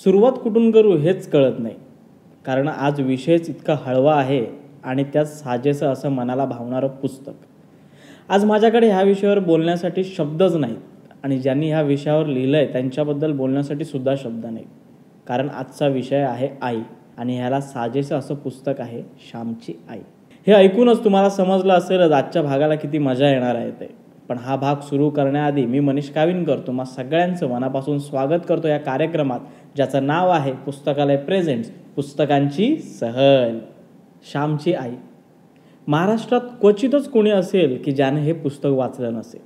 सुरुवात कुठून करू हेच कळत नाही, कारण आज विषयच इतका हळवा आहे आणि त्यात साजेसं असं मनाला भावणारं पुस्तक. आज माझ्याकडे ह्या विषयावर बोलण्यासाठी शब्दच नाहीत आणि ज्यांनी ह्या विषयावर लिहिलं आहे त्यांच्याबद्दल बोलण्यासाठी सुद्धा शब्द नाहीत. कारण आजचा विषय आहे आई आणि ह्याला साजेसं असं पुस्तक आहे श्यामची आई. हे ऐकूनच तुम्हाला समजलं असेलच आजच्या भागाला किती मजा येणार आहे ते. पण हा भाग सुरू करण्याआधी मी मनीष काविनकर तुम्हा सगळ्यांचं मनापासून स्वागत करतो या कार्यक्रमात, ज्याचं नाव आहे पुस्तकालय प्रेझेंट्स पुस्तकांची सहल. श्यामची आई. महाराष्ट्रात क्वचितच कोणी असेल की ज्याने हे पुस्तक वाचलं नसेल.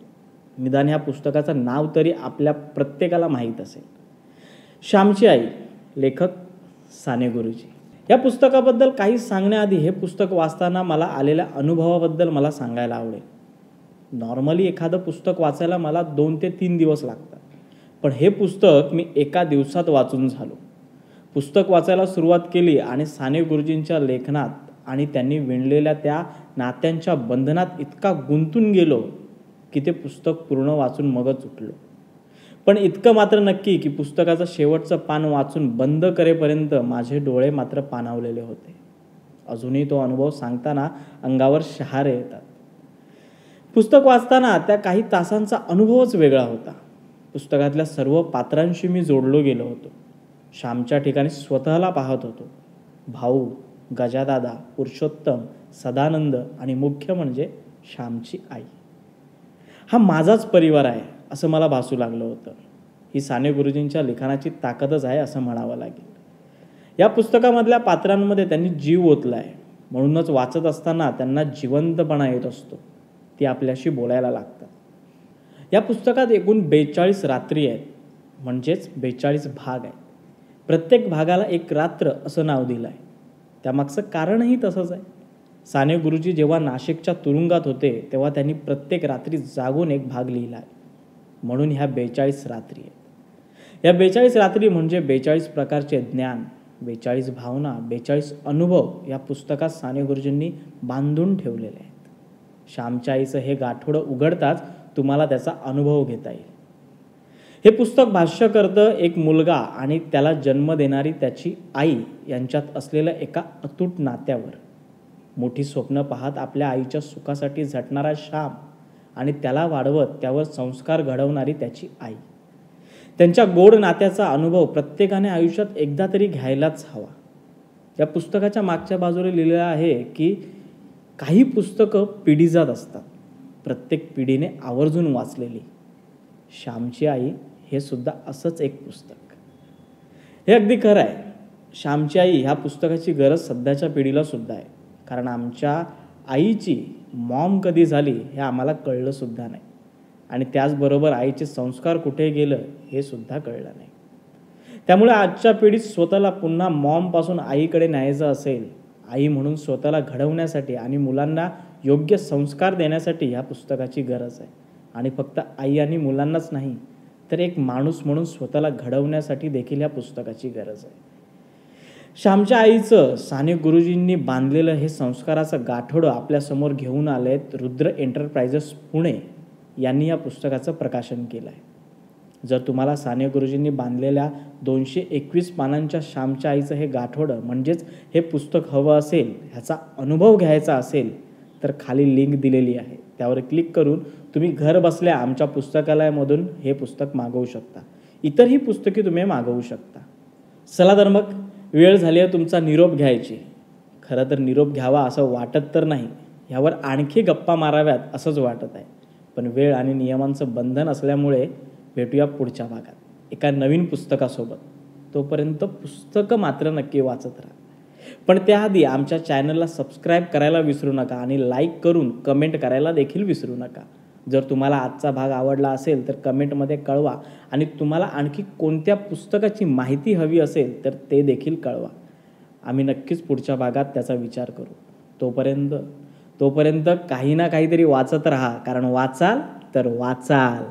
निदान ह्या पुस्तकाचं नाव तरी आपल्या प्रत्येकाला माहीत असेल. श्यामची आई. लेखक साने गुरुजी. या पुस्तकाबद्दल काही सांगण्याआधी हे पुस्तक वाचताना मला आलेल्या अनुभवाबद्दल मला सांगायला आवडेल. नॉर्मली एखादं पुस्तक वाचायला मला 2 ते 3 दिवस लागतात, पण हे पुस्तक मी एका दिवसात वाचून झालो. पुस्तक वाचायला सुरुवात केली आणि साने गुरुजींच्या लेखनात आणि त्यांनी विणलेल्या त्या नात्यांच्या बंधनात इतका गुंतून गेलो की ते पुस्तक पूर्ण वाचून मगच उठलो. पण इतकं मात्र नक्की की पुस्तकाचं शेवटचं पान वाचून बंद करेपर्यंत माझे डोळे मात्र पाणावलेले होते. अजूनही तो अनुभव सांगताना अंगावर शहारे येतात. पुस्तक वाचताना त्या काही तासांचा अनुभवच वेगळा होता. पुस्तकातल्या सर्व पात्रांशी मी जोडलो गेलो होतो. श्यामच्या ठिकाणी स्वतःला पाहत होतो. भाऊ, गजादादा, पुरुषोत्तम, सदानंद आणि मुख्य म्हणजे श्यामची आई. हा माझाच परिवार आहे असं मला भासू लागलं होतं. ही साने गुरुजींच्या लिखाणाची ताकदच आहे असं म्हणावं लागेल. या पुस्तकामधल्या पात्रांमध्ये त्यांनी जीव ओतलाय, म्हणूनच वाचत असताना त्यांना जिवंतपणा येत असतो. ती आपल्याशी बोलायला लागतात. या पुस्तकात एकूण 42 रात्री आहेत, म्हणजेच 42 भाग आहेत. प्रत्येक भागाला एक रात्र असं नाव दिलं आहे. त्यामागचं कारणही तसंच आहे. साने गुरुजी जेव्हा नाशिकच्या तुरुंगात होते तेव्हा त्यांनी प्रत्येक रात्री जागून एक भाग लिहिला आहे, म्हणून ह्या 42 रात्री आहेत. या 42 रात्री म्हणजे 42 प्रकारचे ज्ञान, 42 भावना, 42 अनुभव या पुस्तकात साने गुरुजींनी बांधून ठेवलेले आहेत. श्यामच्या आईचं हे गाठोडं उघडताच तुम्हाला त्याचा अनुभव घेता येईल. हे पुस्तक भाष्य करतं एक मुलगा आणि त्याला जन्म देणारी त्याची आई यांच्यात असलेल्या एका अतूट नात्यावर. मोठी स्वप्न पाहत आपल्या आईच्या सुखासाठी झटणारा श्याम आणि त्याला वाढवत त्यावर संस्कार घडवणारी त्याची आई. त्यांच्या गोड नात्याचा अनुभव प्रत्येकाने आयुष्यात एकदा तरी घ्यायलाच हवा. या पुस्तकाच्या मागच्या बाजूला लिहिलेलं आहे की काही पुस्तकं पिढीजात असतात, प्रत्येक पिढीने आवर्जून वाचलेली. श्यामची आई हे सुद्धा असंच एक पुस्तक. हे अगदी खरं आहे. श्यामची आई ह्या पुस्तकाची गरज सध्याच्या पिढीला सुद्धा आहे, कारण आमच्या आईची मॉम कधी झाली हे आम्हाला कळलं सुद्धा नाही आणि त्याचबरोबर आईचे संस्कार कुठे गेलं हे सुद्धा कळलं नाही. त्यामुळे आजच्या पिढीत स्वतःला पुन्हा मॉमपासून आईकडे न्यायचं असेल, आई म्हणून स्वतःला घडवण्यासाठी आणि मुलांना योग्य संस्कार देण्यासाठी ह्या पुस्तकाची गरज आहे. आणि फक्त आई आणि मुलांनाच नाही, तर एक माणूस म्हणून स्वतःला घडवण्यासाठी देखील ह्या पुस्तकाची गरज आहे. श्यामच्या आईचं साने गुरुजींनी बांधलेलं हे संस्काराचं गाठोडं आपल्यासमोर घेऊन आलेत रुद्र एंटरप्राइजेस पुणे यांनी या पुस्तकाचं प्रकाशन केलं आहे. जर तुम्हाला साने गुरुजींनी बांधलेल्या 221 पानांच्या श्यामच्या आईचं हे गाठोडं म्हणजेच हे पुस्तक हवं असेल, ह्याचा अनुभव घ्यायचा असेल, तर खाली लिंक दिलेली आहे, त्यावर क्लिक करून तुम्ही घर बसल्या आमच्या पुस्तकालयामधून हे पुस्तक मागवू शकता. इतरही पुस्तके तुम्ही मागवू शकता. चला तर मग वेळ झाली आहे तुमचा निरोप घ्यायची. खरं तर निरोप घ्यावा असं वाटत तर नाही, ह्यावर आणखी गप्पा माराव्यात असंच वाटत आहे, पण वेळ आणि नियमांचं बंधन असल्यामुळे भेटूया पुढच्या भागात एका नवीन पुस्तकासोबत. तोपर्यंत पुस्तकं मात्र नक्की वाचत राहा. पण त्याआधी आमच्या चॅनलला सबस्क्राईब करायला विसरू नका आणि लाईक करून कमेंट करायला देखील विसरू नका. जर तुम्हाला आजचा भाग आवडला असेल तर कमेंटमध्ये कळवा आणि तुम्हाला आणखी कोणत्या पुस्तकाची माहिती हवी असेल तर ते देखील कळवा. आम्ही नक्कीच पुढच्या भागात त्याचा विचार करू. तोपर्यंत काही ना काहीतरी वाचत राहा, कारण वाचाल तर वाचाल.